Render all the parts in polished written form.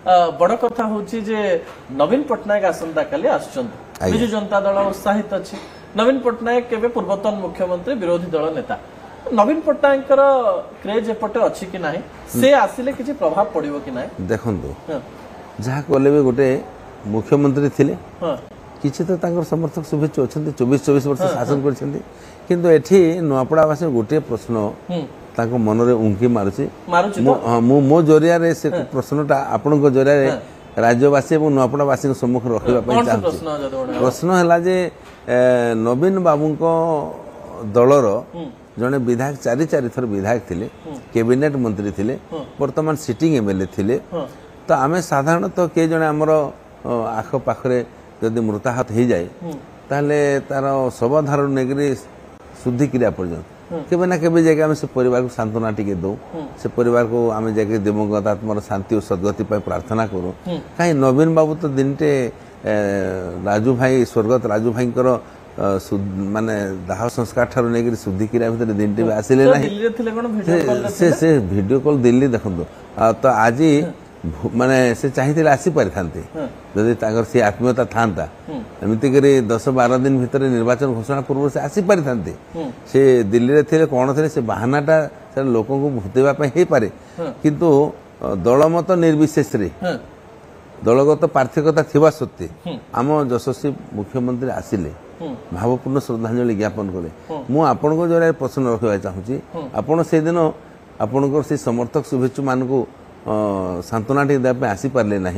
बड़ कथा हूँ जे नवीन पट्टनायक आसंता काली आसुचंती बिजु जनता दल उत्साहित अच्छी नवीन पट्टनायक केबे पूर्वतन मुख्यमंत्री विरोधी दल नेता नवीन पट्टनायक क्रेज एपटे अच्छी कि ना से आसिले किसी प्रभाव पड़ो कि ना देखो जहाँ कले भी गोटे मुख्यमंत्री थिले किसी तो तांकर समर्थक शुभेच्छु अच्छा 24 वर्ष शासन करछन्ती नुआपड़ावासी गोटे प्रश्न मनरे उंकी मारुची मो जरिया से प्रश्नटा आपण जरिया राज्यवासी और नुआपड़ावासी सम्मुख रखा चाहूँ प्रश्न है जे नवीन बाबू दलर जड़े विधायक चारि थर विधायक थिले कैबिनेट मंत्री थिले वर्तमान सिटिंग एमएलए थिले तो आमे साधारणतः किए जड़े आमर आख पाखरे जदि मृताहत हो जाए ताले तार शवधार नेगरी शुद्धि क्रिया पर्यंत केबे ना केबे जाके आमे से परिवार को सांत्वना टिके दो से परिवार को आमे जाके दिवंगत आत्मार शांति और सद्गति पाई प्रार्थना करूँ कहीं नवीन बाबू तो दिनटे राजू भाई स्वर्गत राजू भाई माने दाह संस्कार ठार नहीं शुद्धि क्रिया भितर दिनटे भी आसिले ना से वीडियो कॉल दिल्ली देखो तो आज माने से चाहिए आसी पारि थांते जदि ताकर से आत्मीयता थांता एमती करी 10-12 दिन भितर निर्वाचन घोषणा पूर्व से आसी पारि थांते से दिल्ली रे थिले कोन थिले से बहानाटा से लोकों को भूतेबा पे हे पारे किंतु दलमत निर्विशेष रे दलगत पार्थिकता थिबा सत्ते आम यशस्वी मुख्यमंत्री आसिले भावपूर्ण श्रद्धांजलि ज्ञापन कले मु आपन को जरा प्रश्न रखवा चाहूची आपण से दिन आपन से समर्थक शुभेच्छु मान को सांत्वना टे आसी पारे ना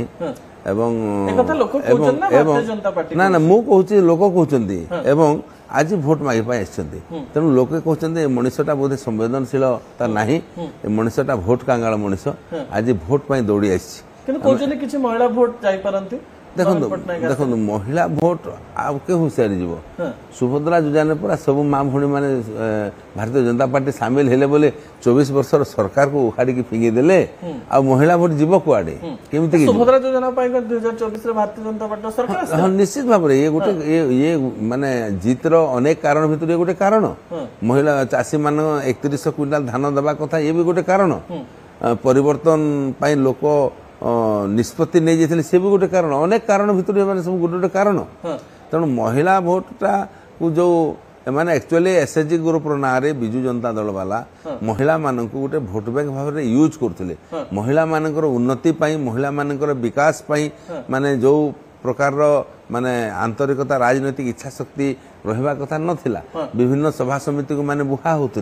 ना ना मु कहूँ लोक कहते आज भोट मागे तेणु लोके कहते मनीषटा बोधे संवेदनशील ना मनीषटा भोट कांगाल मनीष आज भोट पाई दौड़ी आसी महिला भोट जाई देखो महिला भोट आउ के होशियार जीव सुभद्रा योजना पूरा सब माँ भौणी मैंने भारतीय जनता पार्टी सामिल हेले बोले 24 वर्ष सरकार को उखाड़ी फिंगी देले आ महिला भोट जीव कुआडे केमिति सुभद्रा योजना 2024 रे भारतीय जनता पार्टी सरकार हाँ निश्चित भाव ये गोटे ये माने जीतर अनेक कारण भितर गोटे कारण महिला चाषी मान 31 क्विंटाल धान देवा कथा ये भी गोटे कारण परिवर्तन पाई लोक निष्पत्ति नहीं जाते से भी गोटे कारण अनेक कारण भितर सब गोटे गोटे कारण तेणु महिला भोटा को जो माने एक्चुअली एसएचजी ग्रुप ना बिजु जनता दल वाला महिला मान गोटे भोट बैंक भाव में यूज करते महिला मान उन्नति महिला मान विकास माने जो प्रकार माने आंतरिकता राजनैतिक इच्छा शक्ति रहा कथा नथिला विभिन्न सभा समिति को माने बुहा होते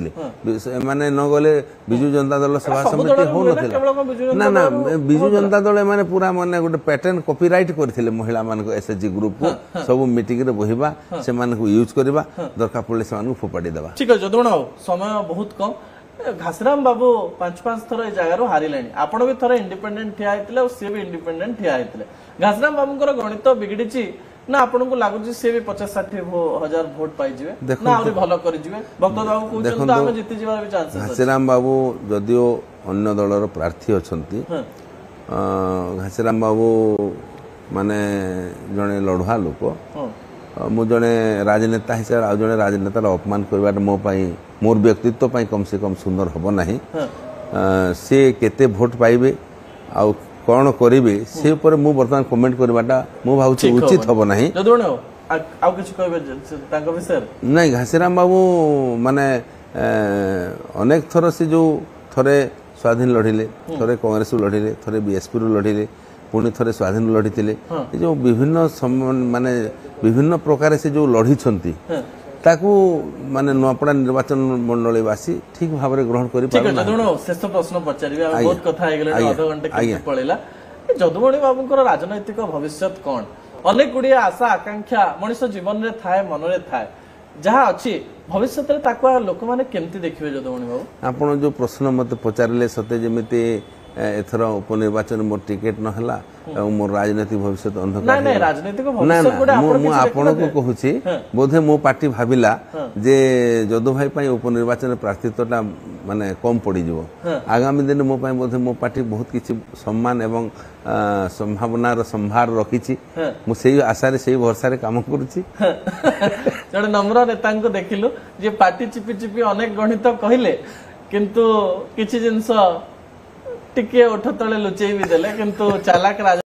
माने न गले बिजु जनता दल सभा समिति हो नथिला ना ना बिजु जनता दल माने पूरा माने गोटे पैटर्न कॉपीराइट करथिले महिला मान को एसएचजी ग्रुप को सब मीटिंग रे बहिबा से मान को यूज करबा दरकार पड़ले से मान को फोपाडी देबा ठीक है जदुण समय बहुत कम घासराम बाबू 5 थर ए जगार हारिले आपण भी थर इंडिपेंडेंट ठिया हेतिले और से भी इंडिपेंडेंट ठिया हेतिले घासराम बाबूंकर गणित बिगड़ी ना आपन को लागुची से भी 50-60 हजार वोट पाई जिवे ना आउरी भलो करि जिवे भक्त बाबू कहउछन त हम जीति जिवार भी चांसेस अछि घासराम बाबू जदियो अन्य दलर प्रार्थी अछंती घासराम बाबू माने जने लढुआ लोक मु जने राजनेता हिसाब आ जने राजनेतार अपमान करबा मो पाई मोर व्यक्तित्व पाई कम से कम सुंदर हबो नाही से केते वोट पाइबे आ कौन करेंगे से ऊपर मु बर्तमान कमेंट करवाटा मु भावुची उचित हबो नाही आउ किछ कहबे तांका विषय नहीं घासीराम बाबू माने अनेक थर से जो थरे स्वाधीन लड़िले थरे कांग्रेस लड़िले थरे बीएसपी लड़िले पुणी थरे स्वाधीन लड़िले जो विभिन्न माने विभिन्न प्रकार से जो लड़ी छंती ताकू माने नुआपड़ा निर्वाचन मंडलीवासी ठीक भाव में ग्रहण कर शेष प्रश्न पचारे बहुत कथा आध घंटे पड़ेगा जदुमणि बाबूंकर राजनैतिक भविष्य कौन अनेक गुड़िया आशा आकांक्षा मनीष जीवन में थाए मन में थाए जहाँ अच्छी भविष्य लोक मैंने केमती देखिए जदुमणि बाबू आप जो प्रश्न मत पचारे सते जमी एथर उपनिर्वाचन मोर टिकेट नहला मोर राजनीतिक भविष्य अंधकार आपण को कहूची बोधे मो पार्टी भाविला जे जदु भाई पाई उपनिर्वाचन प्रार्थित्वटा माने कम पड़ी जिवो आगामी दिन मो पाई बोधे मो पार्टी बहुत किछि सम्मान एवं संभावना रो संभार रखिछि मु सेही आशा रे सेही भरोसा रे काम करूची जड़े नम्र नेता को देखिलु जे पार्टी चिपी चिपी अनेक गणित कहिले किंतु किछि जिंस टिके ओठ तले लुचेई भी देले किंतु चालाक राजा